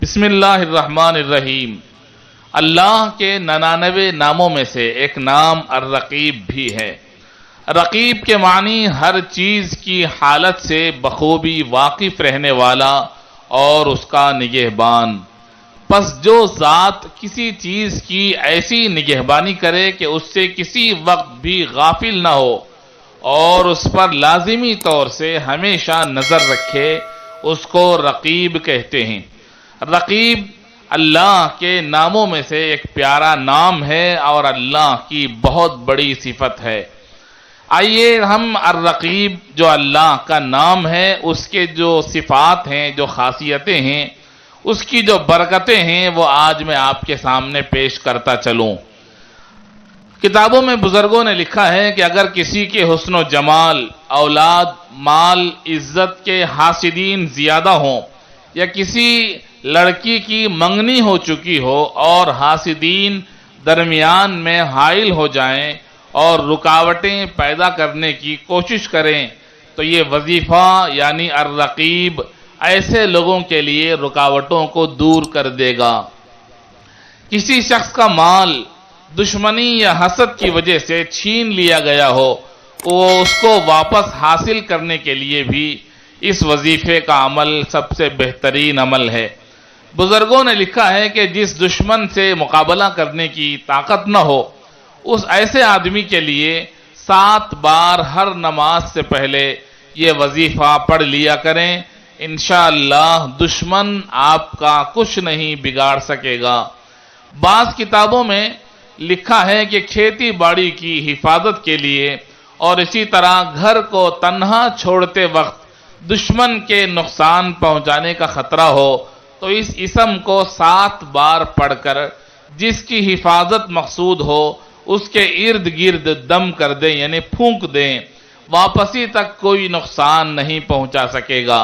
بسم اللہ الرحمن الرحیم۔ اللہ کے 99 ناموں میں سے ایک نام الرقیب بھی ہے۔ رقیب کے معنی ہر چیز کی حالت سے بخوبی واقف رہنے والا اور اس کا نگہبان۔ پس جو ذات کسی چیز کی ایسی نگہبانی کرے کہ اس سے کسی وقت بھی غافل نہ ہو اور اس پر لازمی طور سے ہمیشہ نظر رکھے، اس کو رقیب کہتے ہیں۔ رقیب اللہ کے ناموں میں سے ایک پیارا نام ہے اور اللہ کی بہت بڑی صفت ہے۔ آئیے ہم الرقیب جو اللہ کا نام ہے، اس کے جو صفات ہیں، جو خاصیتیں ہیں، اس کی جو برکتیں ہیں، وہ آج میں آپ کے سامنے پیش کرتا چلوں۔ کتابوں میں بزرگوں نے لکھا ہے کہ اگر کسی کے حسن و جمال، اولاد، مال، عزت کے حاسدین زیادہ ہوں، یا کسی لڑکی کی منگنی ہو چکی ہو اور حاسدین درمیان میں حائل ہو جائیں اور رکاوٹیں پیدا کرنے کی کوشش کریں، تو یہ وظیفہ یعنی الرقیب ایسے لوگوں کے لیے رکاوٹوں کو دور کر دے گا۔ کسی شخص کا مال دشمنی یا حسد کی وجہ سے چھین لیا گیا ہو، وہ اس کو واپس حاصل کرنے کے لیے بھی اس وظیفے کا عمل سب سے بہترین عمل ہے۔ بزرگوں نے لکھا ہے کہ جس دشمن سے مقابلہ کرنے کی طاقت نہ ہو، اس ایسے آدمی کے لیے 7 بار ہر نماز سے پہلے یہ وظیفہ پڑھ لیا کریں، انشاءاللہ دشمن آپ کا کچھ نہیں بگاڑ سکے گا۔ بعض کتابوں میں لکھا ہے کہ کھیتی باڑی کی حفاظت کے لیے اور اسی طرح گھر کو تنہا چھوڑتے وقت دشمن کے نقصان پہنچانے کا خطرہ ہو تو اس اسم کو 7 بار پڑھ کر جس کی حفاظت مقصود ہو اس کے ارد گرد دم کر دیں، یعنی پھونک دیں، واپسی تک کوئی نقصان نہیں پہنچا سکے گا۔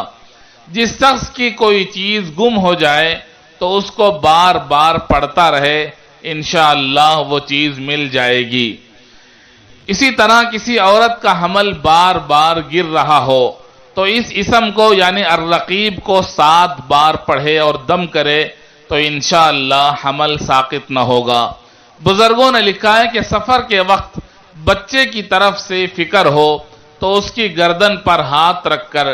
جس شخص کی کوئی چیز گم ہو جائے تو اس کو بار بار پڑھتا رہے، انشاءاللہ وہ چیز مل جائے گی۔ اسی طرح کسی عورت کا حمل بار بار گر رہا ہو تو اس اسم کو یعنی الرقیب کو 7 بار پڑھے اور دم کرے تو انشاءاللہ حمل ساقط نہ ہوگا۔ بزرگوں نے لکھا ہے کہ سفر کے وقت بچے کی طرف سے فکر ہو تو اس کی گردن پر ہاتھ رکھ کر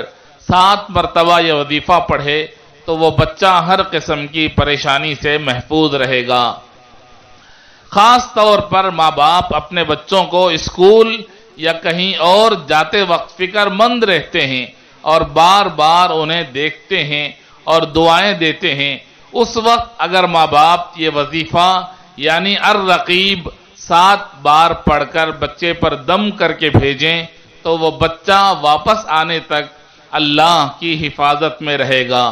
7 مرتبہ یہ وظیفہ پڑھے تو وہ بچہ ہر قسم کی پریشانی سے محفوظ رہے گا۔ خاص طور پر ماں باپ اپنے بچوں کو اسکول یا کہیں اور جاتے وقت فکر مند رہتے ہیں اور بار بار انہیں دیکھتے ہیں اور دعائیں دیتے ہیں۔ اس وقت اگر ماں باپ یہ وظیفہ یعنی الرقیب 7 بار پڑھ کر بچے پر دم کر کے بھیجیں تو وہ بچہ واپس آنے تک اللہ کی حفاظت میں رہے گا۔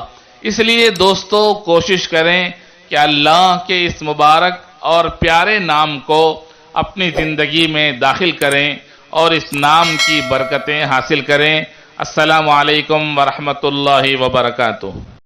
اس لیے دوستو کوشش کریں کہ اللہ کے اس مبارک اور پیارے نام کو اپنی زندگی میں داخل کریں اور اس نام کی برکتیں حاصل کریں۔ السلام علیکم ورحمۃ اللہ وبرکاتہ۔